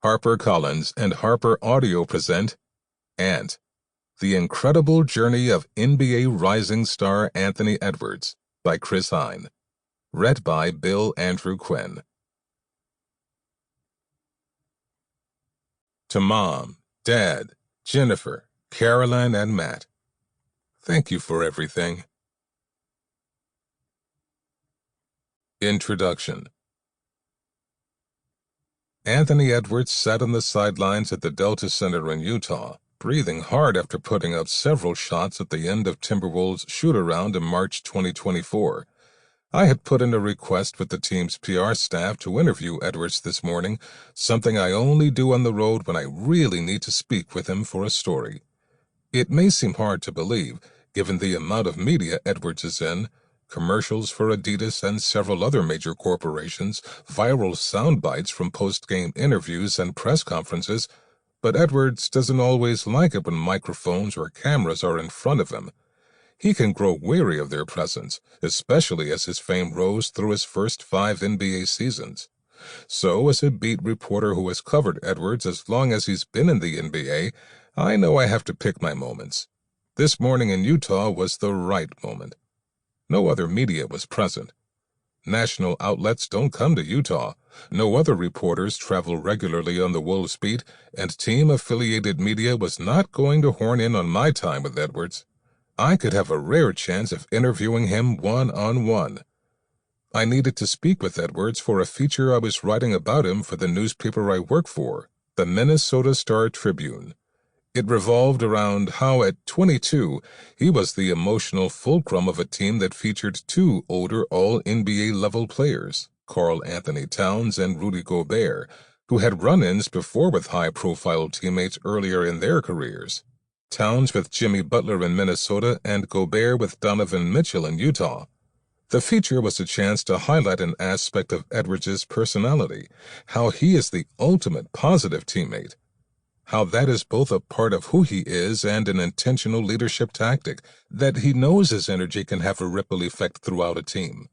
HarperCollins and HarperAudio present Ant, The Incredible Journey of NBA Rising Star Anthony Edwards by Chris Hine. Read by Bill Andrew Quinn. To Mom, Dad, Jennifer, Caroline, and Matt, thank you for everything. Introduction. Anthony Edwards sat on the sidelines at the Delta Center in Utah, breathing hard after putting up several shots at the end of Timberwolves' shoot-around in March 2024. I had put in a request with the team's PR staff to interview Edwards this morning, something I only do on the road when I really need to speak with him for a story. It may seem hard to believe, given the amount of media Edwards is in, commercials for Adidas and several other major corporations, viral sound bites from post-game interviews and press conferences, but Edwards doesn't always like it when microphones or cameras are in front of him. He can grow weary of their presence, especially as his fame rose through his first 5 NBA seasons. So, as a beat reporter who has covered Edwards as long as he's been in the NBA, I know I have to pick my moments. This morning in Utah was the right moment. No other media was present. National outlets don't come to Utah. No other reporters travel regularly on the Wolves beat, and team-affiliated media was not going to horn in on my time with Edwards. I could have a rare chance of interviewing him one-on-one. I needed to speak with Edwards for a feature I was writing about him for the newspaper I work for, the Minnesota Tribune. It revolved around how at 22 he was the emotional fulcrum of a team that featured 2 older all-NBA level players, Karl Anthony Towns and Rudy Gobert, who had run-ins before with high-profile teammates earlier in their careers. Towns with Jimmy Butler in Minnesota and Gobert with Donovan Mitchell in Utah. The feature was a chance to highlight an aspect of Edwards' personality, how he is the ultimate positive teammate. How that is both a part of who he is and an intentional leadership tactic, that he knows his energy can have a ripple effect throughout a team.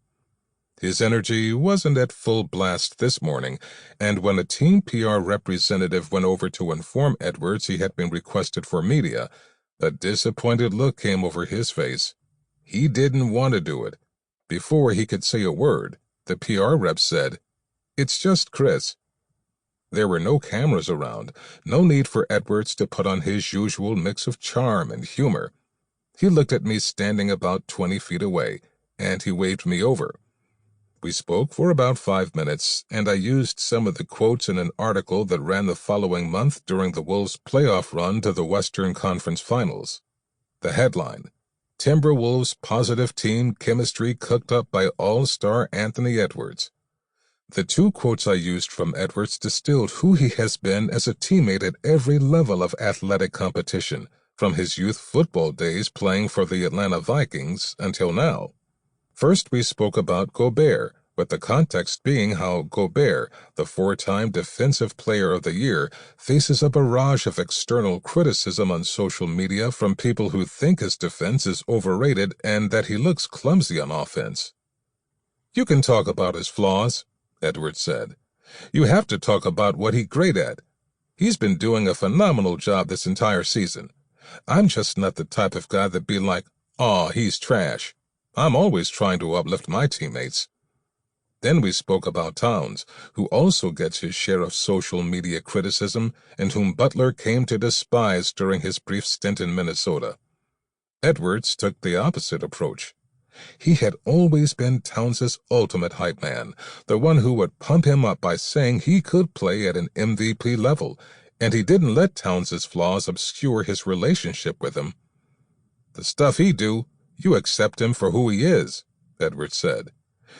His energy wasn't at full blast this morning, and when a team PR representative went over to inform Edwards he had been requested for media, a disappointed look came over his face. He didn't want to do it. Before he could say a word, the PR rep said, "It's just Chris." There were no cameras around, no need for Edwards to put on his usual mix of charm and humor. He looked at me standing about 20 feet away, and he waved me over. We spoke for about 5 minutes, and I used some of the quotes in an article that ran the following month during the Wolves' playoff run to the Western Conference Finals. The headline, Timberwolves Positive Team Chemistry Cooked Up by All-Star Anthony Edwards. The 2 quotes I used from Edwards distilled who he has been as a teammate at every level of athletic competition, from his youth football days playing for the Atlanta Vikings until now. First, we spoke about Gobert, with the context being how Gobert, the 4-time Defensive Player of the Year, faces a barrage of external criticism on social media from people who think his defense is overrated and that he looks clumsy on offense. "You can talk about his flaws," Edwards said. "You have to talk about what he's great at. He's been doing a phenomenal job this entire season. I'm just not the type of guy that'd be like, 'Aw, he's trash.' I'm always trying to uplift my teammates." Then we spoke about Towns, who also gets his share of social media criticism and whom Butler came to despise during his brief stint in Minnesota. Edwards took the opposite approach. He had always been Towns' ultimate hype man, the one who would pump him up by saying he could play at an MVP level, and he didn't let Towns' flaws obscure his relationship with him. "The stuff he do, you accept him for who he is," Edwards said.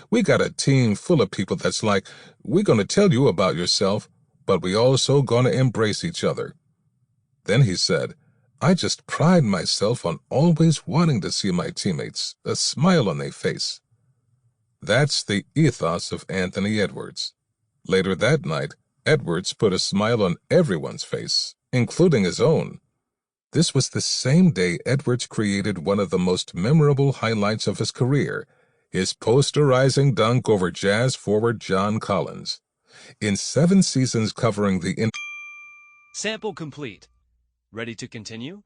"We got a team full of people that's like, we're going to tell you about yourself, but we also going to embrace each other." Then he said, "I just pride myself on always wanting to see my teammates, a smile on their face." That's the ethos of Anthony Edwards. Later that night, Edwards put a smile on everyone's face, including his own. This was the same day Edwards created one of the most memorable highlights of his career, his posterizing dunk over Jazz forward John Collins. In 7 seasons covering the Sample complete. Ready to continue?